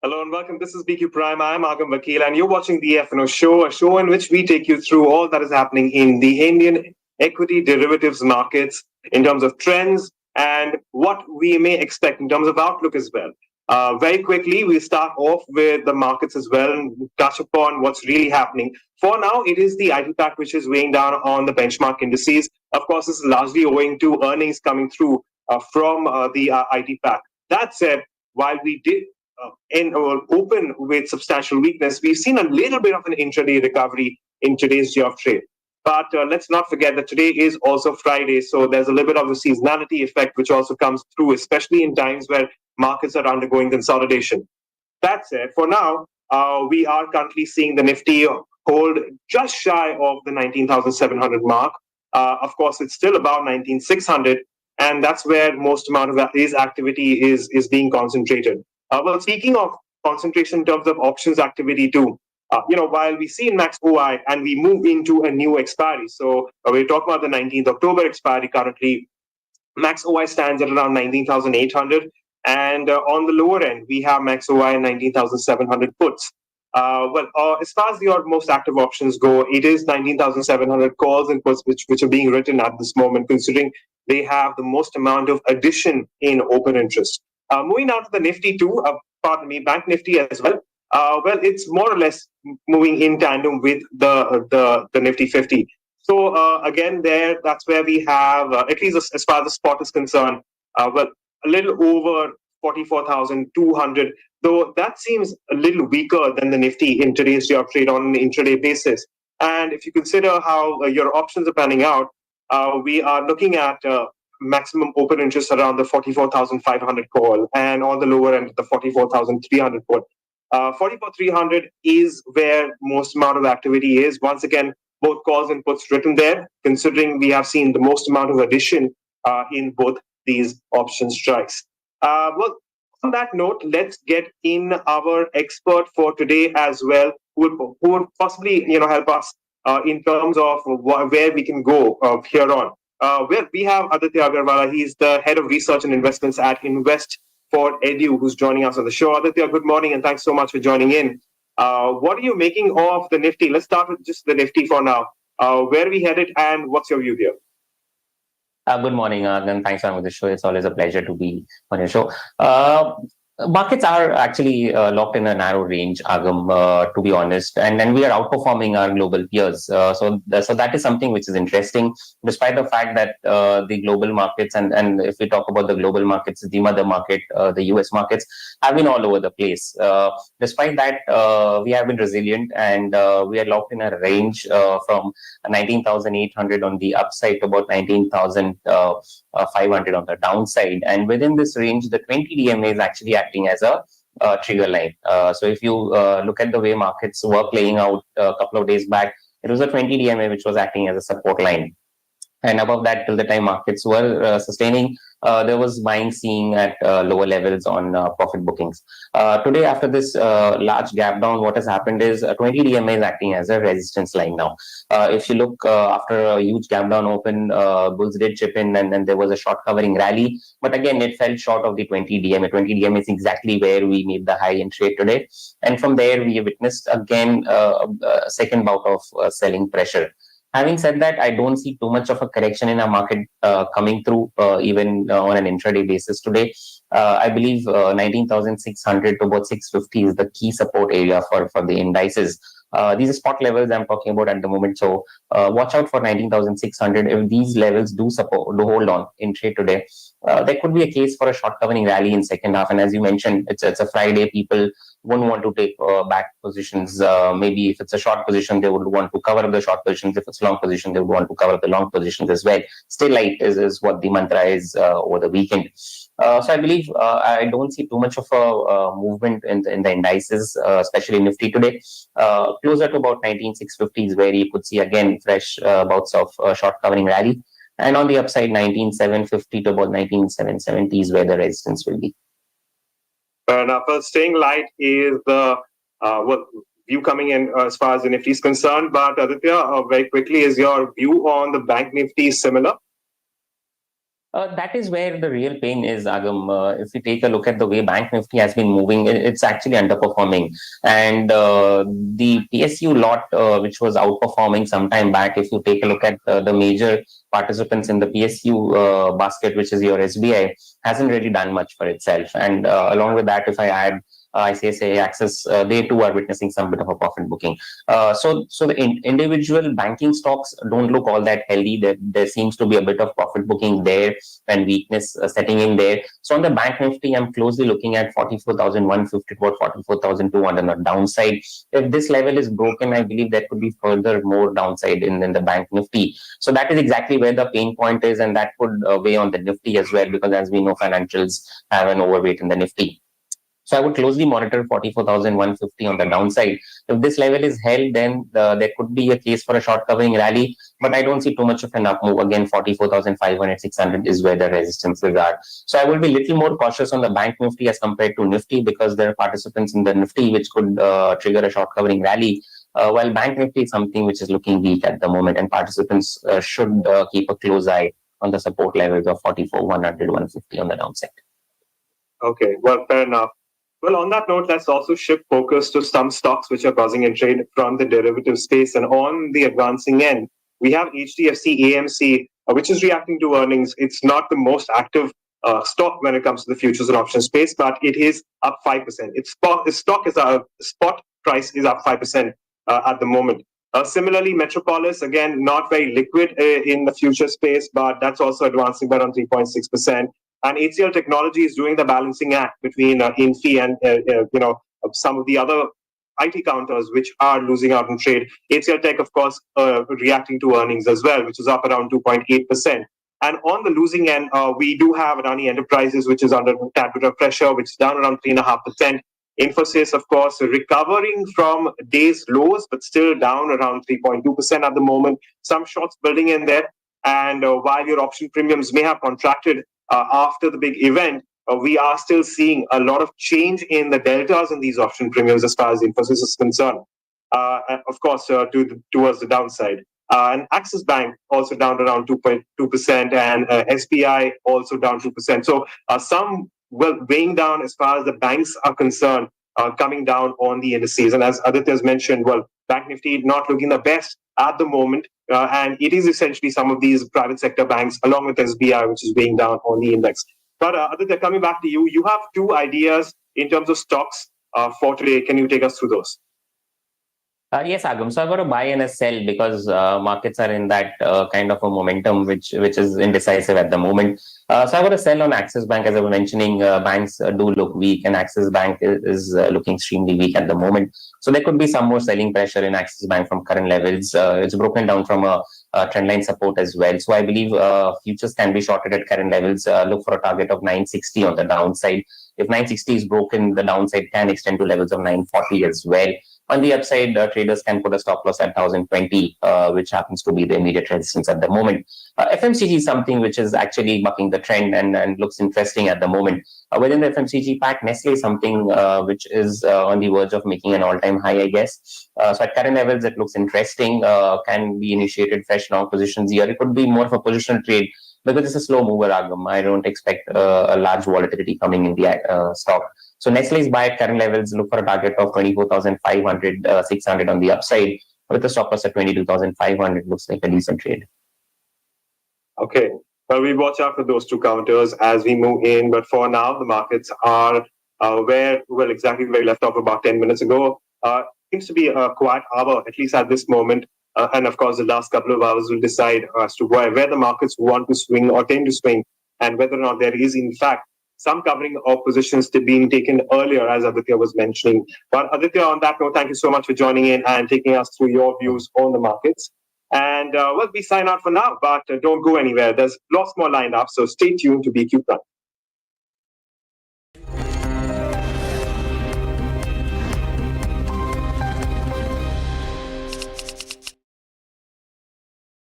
Hello and welcome. This is BQ Prime. I'm Agam Vakil, and you're watching the FNO Show, a show in which we take you through all that is happening in the Indian equity derivatives markets in terms of trends and what we may expect in terms of outlook as well. Very quickly, we start off with the markets as well and touch upon what's really happening. For now, it is the IT pack which is weighing down on the benchmark indices. Of course, this is largely owing to earnings coming through from the IT pack. That said, while we did in open with substantial weakness, we've seen a little bit of an intraday recovery in today's day of trade. But let's not forget that today is also Friday, so there's a little bit of a seasonality effect which also comes through, especially in times where markets are undergoing consolidation. That said, for now, we are currently seeing the Nifty hold just shy of the 19,700 mark. Of course, it's still about 19,600, and that's where most amount of his activity is being concentrated. Well, speaking of concentration in terms of options activity too, while we see in Max OI and we move into a new expiry, so we're talking about the 19th October expiry currently, Max OI stands at around 19,800. And on the lower end, we have Max OI 19,700 puts. As far as your most active options go, it is 19,700 calls and puts which are being written at this moment, considering they have the most amount of addition in open interest. Moving on to the Nifty too, Bank Nifty as well. It's more or less moving in tandem with the Nifty 50. So again, that's where we have, at least as far as the spot is concerned, a little over 44,200, though that seems a little weaker than the Nifty in today's day of trade on an intraday basis. And if you consider how your options are panning out, we are looking at maximum open interest around the 44,500 call, and on the lower end, the 44,300 call. 44,300 is where most amount of activity is. Once again, both calls and puts written there, considering we have seen the most amount of addition in both these option strikes. On that note, let's get in our expert for today as well, who would possibly help us in terms of where we can go here on. Where we have Aditya Agarwala. He's the head of research and investments at Invest for Edu, who's joining us on the show. Aditya, good morning, and thanks so much for joining in. What are you making of the Nifty? Let's start with just the Nifty for now. Where are we headed, and what's your view here? Good morning, and thanks for having the show. It's always a pleasure to be on your show. Markets are actually locked in a narrow range, Agam, to be honest, and we are outperforming our global peers. So that is something which is interesting, despite the fact that the global markets, and if we talk about the global markets, the mother market, the US markets, have been all over the place. Despite that, we have been resilient, and we are locked in a range from 19,800 on the upside to about 19,500 on the downside. And within this range, the 20 DMA is actually acting as a trigger line. So if you look at the way markets were playing out a couple of days back, it was a 20 DMA which was acting as a support line. And above that, till the time markets were sustaining, there was buying seen at lower levels on profit bookings. Today, after this large gap down, what has happened is 20 DMA is acting as a resistance line now. If you look after a huge gap down open, bulls did chip in, and then there was a short covering rally. But again, it fell short of the 20 DMA. 20 DMA is exactly where we made the high in trade today. And from there, we witnessed again a second bout of selling pressure. Having said that, I don't see too much of a correction in our market coming through even on an intraday basis today. I believe 19,600 to about 650 is the key support area for the indices. These are spot levels I'm talking about at the moment. So watch out for 19,600. If these levels do hold on in trade today, there could be a case for a short covering rally in second half. And as you mentioned, it's a Friday. People won't want to take back positions. Maybe if it's a short position, they would want to cover the short positions. If it's long position, they would want to cover the long positions as well. Stay light is what the mantra is over the weekend. So I believe I don't see too much of a movement in the indices, especially Nifty today. Closer to about 19,650 is where you could see again fresh bouts of short covering rally. And on the upside, 19,750 to about 19,770 is where the resistance will be. Now, first, staying light is the view coming in as far as the Nifty is concerned. But Aditya, very quickly, is your view on the Bank Nifty similar? That is where the real pain is, Agam. If you take a look at the way Bank Nifty has been moving, it's actually underperforming. And the PSU lot, which was outperforming some time back, if you take a look at the major participants in the PSU basket, which is your SBI, hasn't really done much for itself. And along with that, if I add ICICI Access, they too are witnessing some bit of a profit booking. So the individual banking stocks don't look all that healthy. There seems to be a bit of profit booking there and weakness setting in there. So on the Bank Nifty, I'm closely looking at 44,150 to 44,200 on the downside. If this level is broken, I believe there could be further more downside in the Bank Nifty. So that is exactly where the pain point is, and that could weigh on the Nifty as well, because as we know, financials have an overweight in the Nifty. So I would closely monitor 44,150 on the downside. If this level is held, then there could be a case for a short covering rally, but I don't see too much of an up move. Again, 44,500, 600 is where the resistances are. So I will be a little more cautious on the Bank Nifty as compared to Nifty, because there are participants in the Nifty which could trigger a short covering rally. While Bank Nifty is something which is looking weak at the moment, and participants should keep a close eye on the support levels of 44, 100, 150 on the downside. Okay, well, fair enough. Well, on that note, let's also shift focus to some stocks which are causing a trade from the derivative space. And on the advancing end, we have HDFC AMC, which is reacting to earnings. It's not the most active stock when it comes to the futures and options space, but it is up 5%. Its spot price is up 5% at the moment. Similarly, Metropolis, again, not very liquid in the future space, but that's also advancing by around 3.6%. And HCL Technology is doing the balancing act between Infi and some of the other IT counters which are losing out in trade. HCL Tech, of course, reacting to earnings as well, which is up around 2.8%. And on the losing end, we do have Adani Enterprises, which is under a tad bit of pressure, which is down around 3.5%. Infosys, of course, recovering from days lows, but still down around 3.2% at the moment. Some shorts building in there. And while your option premiums may have contracted after the big event, we are still seeing a lot of change in the deltas in these option premiums as far as Infosys is concerned. Of course, towards the downside. And Axis Bank also down around 2.2%, and SBI also down 2%. So some weighing down as far as the banks are concerned, coming down on the indices. And as Aditya has mentioned, well, Bank Nifty not looking the best at the moment. And it is essentially some of these private sector banks, along with SBI, which is weighing down on the index. But Aditya, coming back to you, you have two ideas in terms of stocks for today. Can you take us through those? Yes, Agam. So I've got to buy and a sell, because markets are in that kind of a momentum which is indecisive at the moment. So I've got to sell on Axis Bank. As I was mentioning, banks do look weak, and Axis Bank is looking extremely weak at the moment. So there could be some more selling pressure in Axis Bank from current levels. It's broken down from a trendline support as well. So I believe futures can be shorted at current levels. Look for a target of 960 on the downside. If 960 is broken, the downside can extend to levels of 940 as well. On the upside, traders can put a stop loss at 1020, which happens to be the immediate resistance at the moment. FMCG is something which is actually bucking the trend and looks interesting at the moment. Within the FMCG pack, Nestle is something which is on the verge of making an all-time high, I guess. So at current levels, it looks interesting. Can be initiated fresh long positions here. It could be more of a positional trade, because it's a slow mover, Agam. I don't expect a large volatility coming in the stock. So Nestle's buy at current levels, look for a target of 24,500, 600 on the upside, with a stop loss at 22,500. Looks like a decent trade. Okay. Well, we watch out for those two counters as we move in. But for now, the markets are exactly where we left off about 10 minutes ago. Seems to be a quiet hour, at least at this moment. And of course, the last couple of hours will decide as to where the markets want to swing or tend to swing, and whether or not there is, in fact, some covering of positions to being taken earlier, as Aditya was mentioning. But Aditya, on that note, thank you so much for joining in and taking us through your views on the markets. And we sign out for now, but don't go anywhere. There's lots more lined up, so stay tuned to BQ Prime.